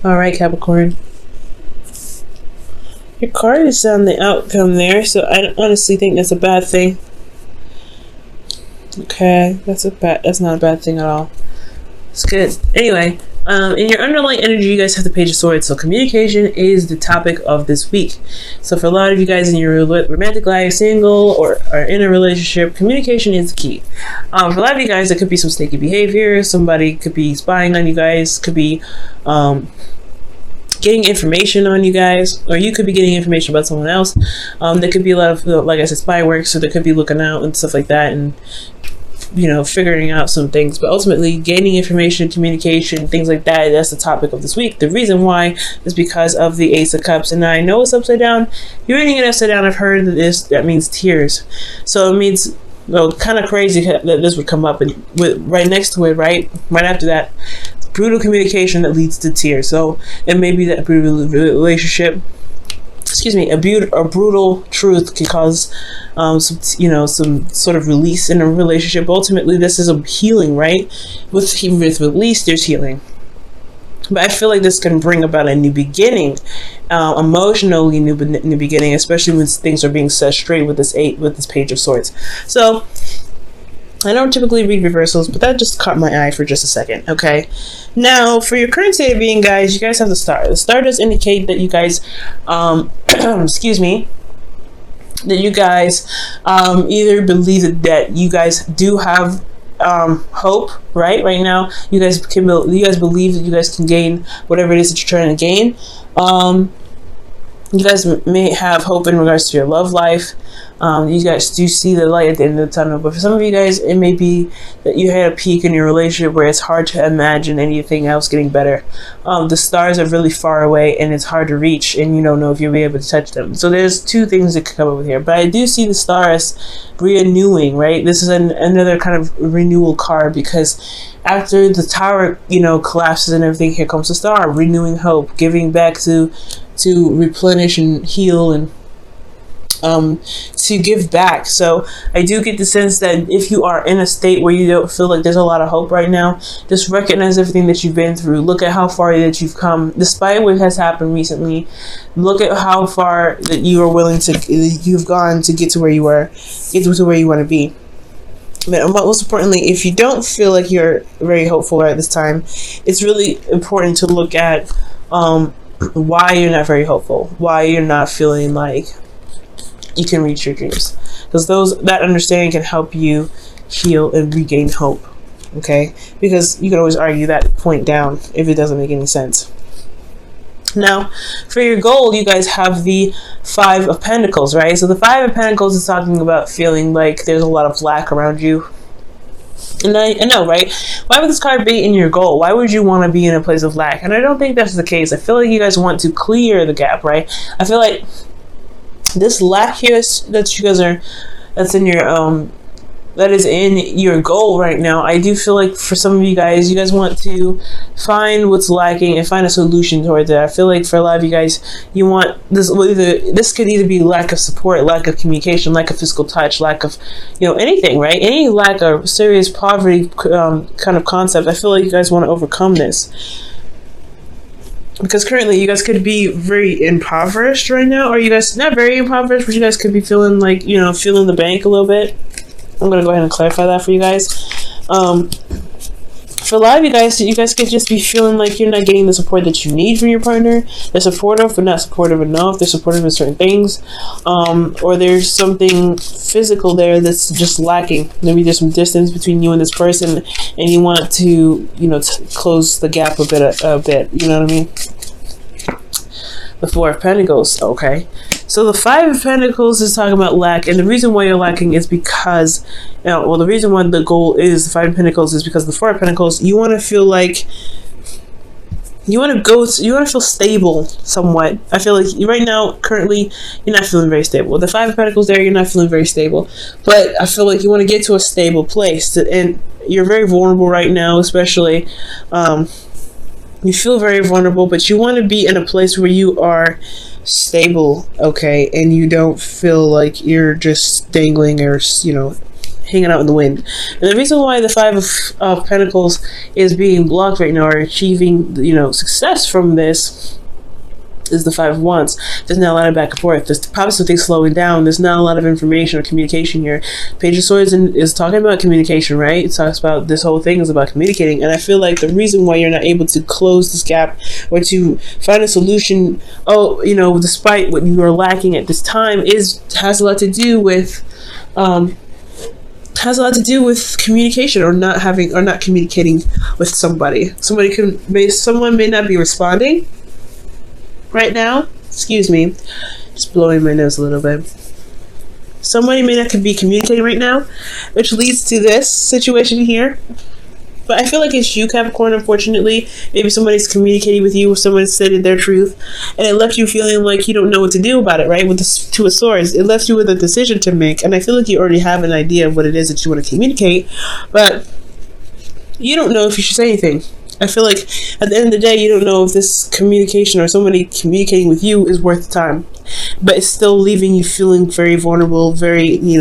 All right, Capricorn. Your card is on the outcome there, so I honestly think that's a bad thing. Okay, that's not a bad thing at all. It's good. Anyway, in your underlying energy, you guys have the Page of Swords. So communication is the topic of this week. So for a lot of you guys in your romantic life, single or in a relationship, communication is the key. For a lot of you guys, it could be some sneaky behavior. Somebody could be spying on you guys. Could be getting information on you guys, or you could be getting information about someone else. There could be a lot of, like I said, spy work. So there could be looking out and stuff like that, and figuring out some things. But ultimately, gaining information, communication, things like that, that's the topic of this week. The reason why is because of the Ace of Cups. And I know it's upside down. You're reading it upside down. I've heard that means tears. So it means, kind of crazy that this would come up, and right next to it, right after that, brutal communication that leads to tears. So it may be that brutal relationship, a brutal truth can cause some sort of release in a relationship. Ultimately, this is a healing, right? With release, there's healing. But I feel like this can bring about a new beginning, emotionally new beginning, especially when things are being set straight with this Page of Swords. So I don't typically read reversals, but that just caught my eye for just a second. Okay, now for your current state of being, guys, you guys have the Star. The Star does indicate that you guys, excuse me, that you guys either believe that you guys do have hope, right now. You guys believe that you guys can gain whatever it is that you're trying to gain. You guys may have hope in regards to your love life. You guys do see the light at the end of the tunnel, but for some of you guys, it may be that you had a peak in your relationship where it's hard to imagine anything else getting better. The stars are really far away and it's hard to reach, and you don't know if you'll be able to touch them. So there's two things that could come up with here, but I do see the stars renewing, right? This is another kind of renewal card, because after the tower, collapses and everything, here comes the Star, renewing hope, giving back to replenish and heal, and to give back. So I do get the sense that if you are in a state where you don't feel like there's a lot of hope right now, just recognize everything that you've been through. Look at how far that you've come, despite what has happened recently. Look at how far that you've gone to get to where you want to be. But most importantly, if you don't feel like you're very hopeful at this time, it's really important to look at why you're not very hopeful, why you're not feeling like you can reach your dreams, because that understanding can help you heal and regain hope. Okay, because you can always argue that point down if it doesn't make any sense. Now, for your goal, you guys have the Five of Pentacles, right? So the Five of Pentacles is talking about feeling like there's a lot of lack around you. And I know, right? Why would this card be in your goal? Why would you want to be in a place of lack? And I don't think that's the case. I feel like you guys want to clear the gap, right? I feel like this lack here that's in your goal right now. I do feel like for some of you guys want to find what's lacking and find a solution towards it. I feel like for a lot of you guys, you want this could either be lack of support, lack of communication, lack of physical touch, lack of anything, right? Any lack of serious poverty kind of concept. I feel like you guys want to overcome this, because currently you guys could be very impoverished right now, or you guys not very impoverished, but you guys could be feeling like feeling the bank a little bit. I'm gonna go ahead and clarify that for you guys. For a lot of you guys could just be feeling like you're not getting the support that you need from your partner. They're supportive, but not supportive enough. They're supportive in certain things, or there's something physical there that's just lacking. Maybe there's some distance between you and this person, and you want to, close the gap a bit. You know what I mean? The Four of Pentacles. Okay, so the Five of Pentacles is talking about lack, and the reason why you're lacking is because, the reason why the goal is the Five of Pentacles is because the Four of Pentacles, you want to feel like you want to feel stable somewhat. I feel like right now, currently, you're not feeling very stable. With the Five of Pentacles there, you're not feeling very stable, but I feel like you want to get to a stable place, and you're very vulnerable right now, especially. You feel very vulnerable, but you want to be in a place where you are stable, okay, and you don't feel like you're just dangling or hanging out in the wind. And the reason why the Five of Pentacles is being blocked right now, or achieving, success from this, is the Five of Wands. There's not a lot of back and forth. There's probably things slowing down. There's not a lot of information or communication here. Page of Swords is talking about communication, right? It talks about, this whole thing is about communicating. And I feel like the reason why you're not able to close this gap or to find a solution, despite what you are lacking at this time, has a lot to do with communication, or not communicating with somebody. Someone may not be responding right now. Excuse me, just blowing my nose a little bit. Somebody may not be communicating right now, which leads to this situation here. But I feel like it's you, Capricorn, unfortunately. Maybe somebody's communicating with you, or someone's stated their truth, and it left you feeling like you don't know what to do about it, right? With the Two of Swords, it left you with a decision to make. And I feel like you already have an idea of what it is that you want to communicate, but you don't know if you should say anything. I feel like at the end of the day, you don't know if this communication or somebody communicating with you is worth the time, but it's still leaving you feeling very vulnerable, very, you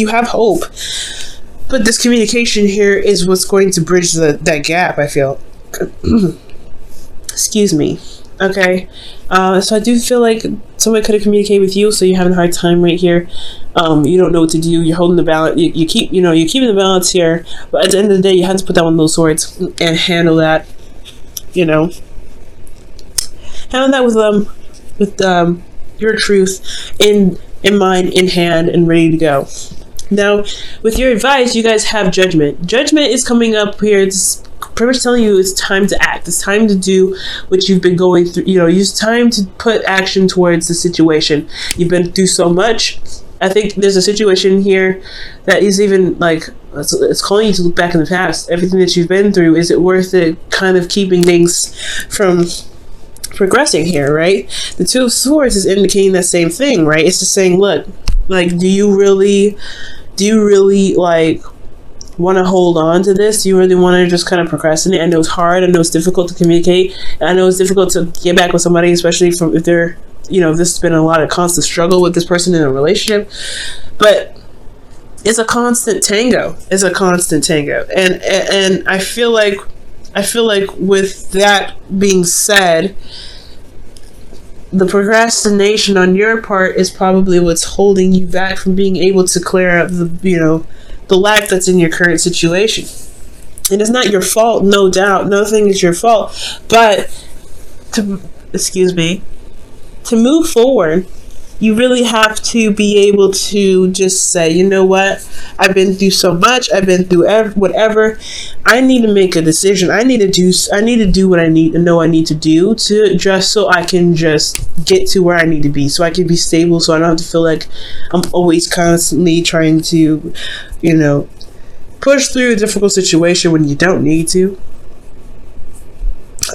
have hope, but this communication here is what's going to bridge that gap, I feel. Excuse me. Okay, so I do feel like somebody could have communicated with you, so you're having a hard time right here. You don't know what to do. You're holding the balance. You're keeping the balance here, but at the end of the day, you have to put down one of those swords and handle that. Handle that with your truth in mind, in hand, and ready to go. Now, with your advice, you guys have Judgment. Judgment is coming up here. It's pretty much telling you it's time to act. It's time to do what you've been going through. It's time to put action towards the situation. You've been through so much. I think there's a situation here that is even like, it's calling you to look back in the past. Everything that you've been through, is it worth it kind of keeping things from progressing here, right? The Two of Swords is indicating that same thing, right? It's just saying, look, like, do you really like want to hold on to this? Do you really want to just kind of procrastinate? I know it's hard. I know it's difficult to communicate. I know it's difficult to get back with somebody, especially if they're, if this has been a lot of constant struggle with this person in a relationship. But it's a constant tango. And I feel like with that being said, the procrastination on your part is probably what's holding you back from being able to clear up the lack that's in your current situation. And it's not your fault, no doubt. Nothing is your fault. But to move forward, you really have to be able to just say, you know what? I've been through so much. I've been through whatever. I need to make a decision. I need to do what I need to do to just so I can just get to where I need to be, so I can be stable, so I don't have to feel like I'm always constantly trying to, push through a difficult situation when you don't need to.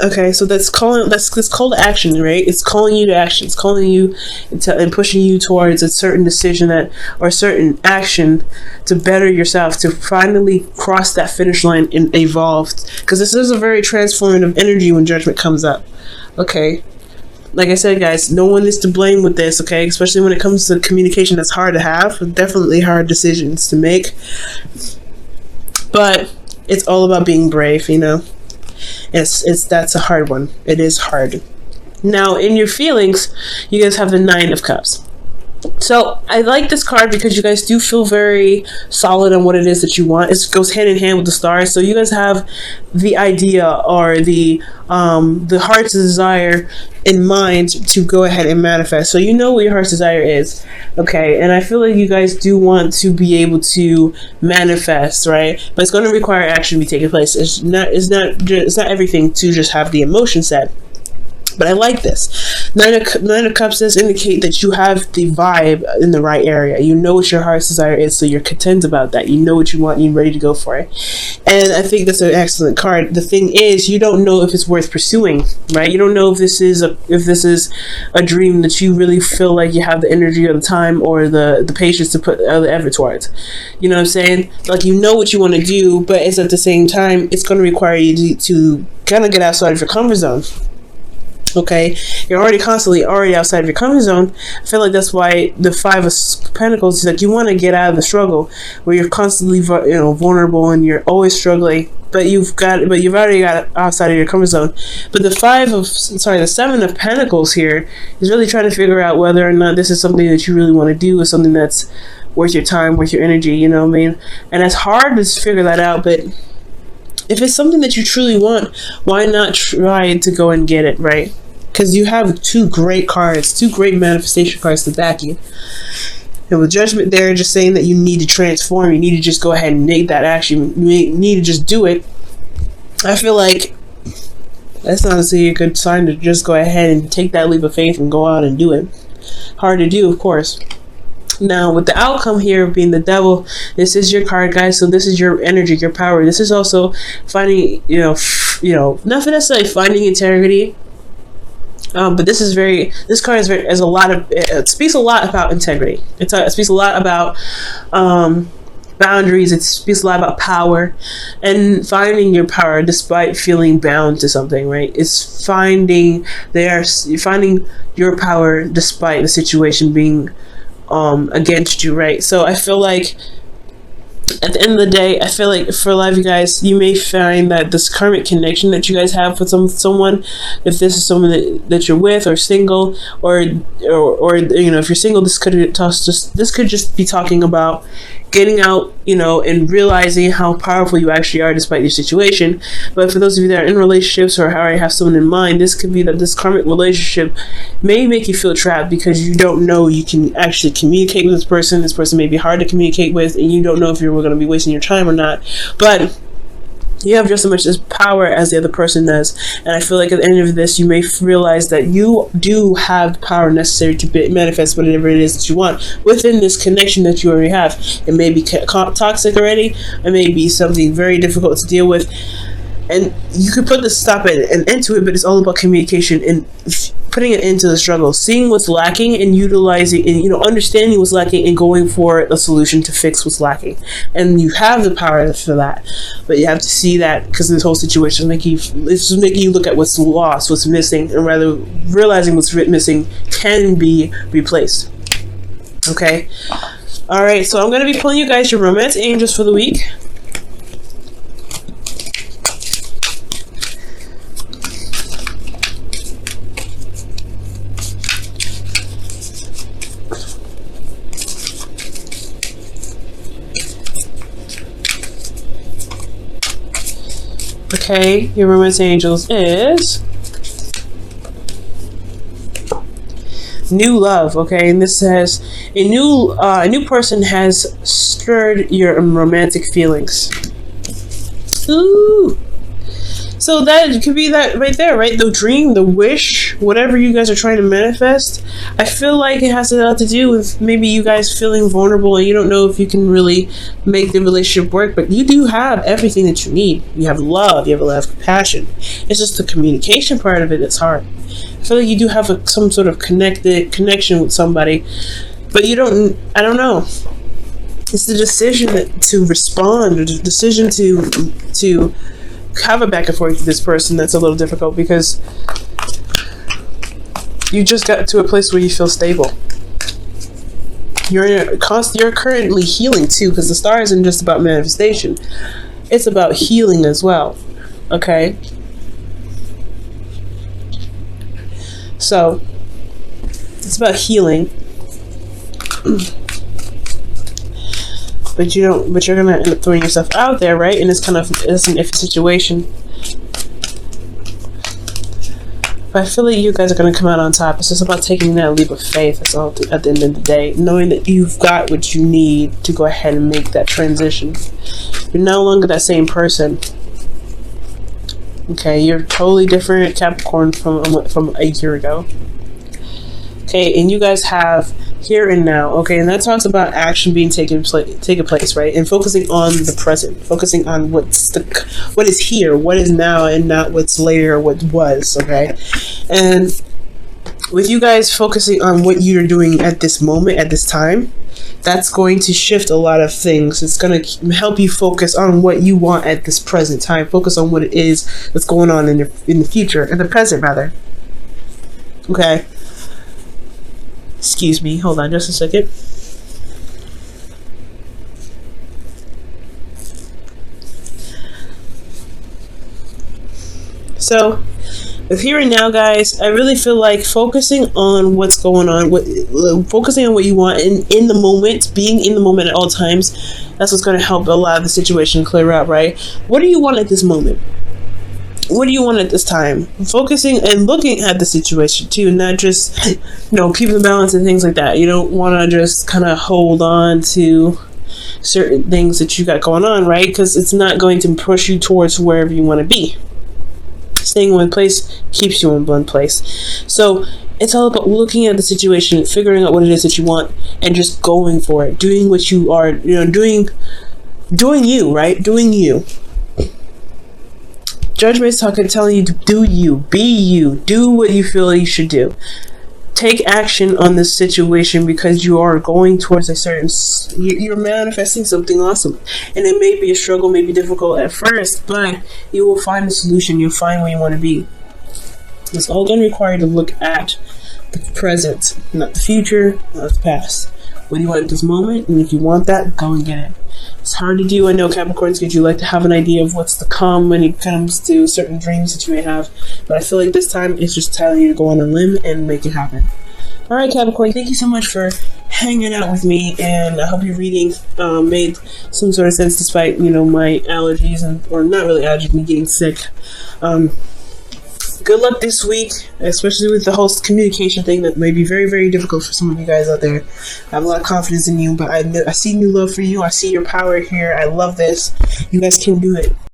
Okay, so that's call to action, right? It's calling you to action. It's calling you and pushing you towards a certain decision or certain action to better yourself, to finally cross that finish line and evolve. Because this is a very transformative energy when Judgment comes up. Okay, like I said, guys, no one is to blame with this. Okay, especially when it comes to communication, that's hard to have. Definitely hard decisions to make. But it's all about being brave, That's a hard one. It is hard. Now, in your feelings, you guys have the Nine of Cups. So I like this card because you guys do feel very solid on what it is that you want. It goes hand in hand with the stars. So you guys have the idea or the heart's desire in mind to go ahead and manifest. So you know what your heart's desire is, okay? And I feel like you guys do want to be able to manifest, right? But it's going to require action to be taking place. It's not everything to just have the emotion set. But I like this. Nine of Cups does indicate that you have the vibe in the right area. You know what your heart's desire is, so you're content about that. You know what you want, and you're ready to go for it. And I think that's an excellent card. The thing is, you don't know if it's worth pursuing, right? You don't know if this is a dream that you really feel like you have the energy or the time or the patience to put the effort towards. You know what I'm saying? Like, you know what you want to do, but it's at the same time, it's going to require you to kind of get outside of your comfort zone. Okay, you're already outside of your comfort zone. I feel like that's why the Five of Pentacles is like you want to get out of the struggle where you're constantly vulnerable and you're always struggling, but you've already got outside of your comfort zone. But the Seven of Pentacles here is really trying to figure out whether or not this is something that you really want to do, or something that's worth your time, worth your energy. You know what I mean? And it's hard to figure that out, but if it's something that you truly want, why not try to go and get it, right? Because you have two great manifestation cards to back you. And with Judgment there, just saying that you need to transform, you need to just go ahead and make that action, you need to just do it. I feel like that's honestly a good sign to just go ahead and take that leap of faith and go out and do it. Hard to do, of course. Now, with the outcome here being the Devil, this is your card, guys. So this is your energy, your power. This is also finding, not necessarily finding integrity, but this card it speaks a lot about integrity. It speaks a lot about boundaries. It speaks a lot about power and finding your power despite feeling bound to something, right? It's finding your power despite the situation being against you, right? So I feel like at the end of the day, I feel like for a lot of you guys, you may find that this karmic connection that you guys have with someone, if this is someone that you're with, or single, or if you're single, this could just be talking about getting out, and realizing how powerful you actually are despite your situation. But for those of you that are in relationships or already have someone in mind, this could be that this karmic relationship may make you feel trapped because you don't know you can actually communicate with this person. This person may be hard to communicate with, and you don't know if you're going to be wasting your time or not. But you have just as much power as the other person does. And I feel like at the end of this, you may realize that you do have the power necessary to manifest whatever it is that you want within this connection that you already have. It may be toxic already. It may be something very difficult to deal with. And you could put the stop and end to it, but it's all about communication and putting it into the struggle, seeing what's lacking and utilizing and understanding what's lacking and going for a solution to fix what's lacking. And you have the power for that, but you have to see that, because this whole situation it's just making you look at what's lost, what's missing, and rather realizing what's missing can be replaced. Okay, all right. So I'm going to be pulling you guys your romance angels for the week. Okay, your romance angels is new love. Okay, and this says a new person has stirred your romantic feelings. Ooh. So that could be that right there, right? The dream, the wish, whatever you guys are trying to manifest. I feel like it has a lot to do with maybe you guys feeling vulnerable and you don't know if you can really make the relationship work, but you do have everything that you need. You have love, you have a lot of compassion. It's just the communication part of it that's hard. I feel like you do have some sort of connection with somebody, but I don't know. It's the decision to respond, or the decision to have a back and forth with this person that's a little difficult, because you just got to a place where you feel stable. You're currently healing too, because the star isn't just about manifestation, it's about healing as well. Okay, so it's about healing. But you're gonna end up throwing yourself out there, right? And it's an iffy situation. But I feel like you guys are gonna come out on top. It's just about taking that leap of faith. That's all at the end of the day. Knowing that you've got what you need to go ahead and make that transition. You're no longer that same person. Okay, you're totally different Capricorn from a year ago. Okay, and you guys have here and now. Okay, and that talks about action being taken place, right? And focusing on the present, focusing on what is here, what is now, and not what's later or what was. Okay, and with you guys focusing on what you're doing at this moment, at this time, that's going to shift a lot of things. It's going to help you focus on what you want at this present time. Focus on what it is that's going on in the future, in the present rather. Okay. Excuse me. Hold on just a second. So, with here and now, guys, I really feel like focusing on what's going on, focusing on what you want in the moment, being in the moment at all times, that's what's going to help a lot of the situation clear out, right? What do you want at this moment? What do you want at this time? Focusing and looking at the situation too, not just, keeping the balance and things like that. You don't want to just kind of hold on to certain things that you got going on, right? Because it's not going to push you towards wherever you want to be. Staying in one place keeps you in one place. So it's all about looking at the situation, figuring out what it is that you want, and just going for it. Doing what you are, doing you, right? Doing you. Judgment is telling you to do you, be you, do what you feel you should do. Take action on this situation because you are going towards a certain, you're manifesting something awesome. And it may be a struggle, may be difficult at first, but you will find a solution. You'll find where you want to be. It's all going to require you to look at the present, not the future, not the past. What do you want at this moment? And if you want that, go and get it. It's hard to do. I know, Capricorns, because you like to have an idea of what's to come when it comes to certain dreams that you may have. But I feel like this time it's just telling you to go on a limb and make it happen. All right, Capricorn, thank you so much for hanging out with me, and I hope your reading made some sort of sense despite, my allergies, or not really allergies, me getting sick. Good luck this week, especially with the whole communication thing that may be very, very difficult for some of you guys out there. I have a lot of confidence in you, but I see new love for you. I see your power here. I love this. You guys can do it.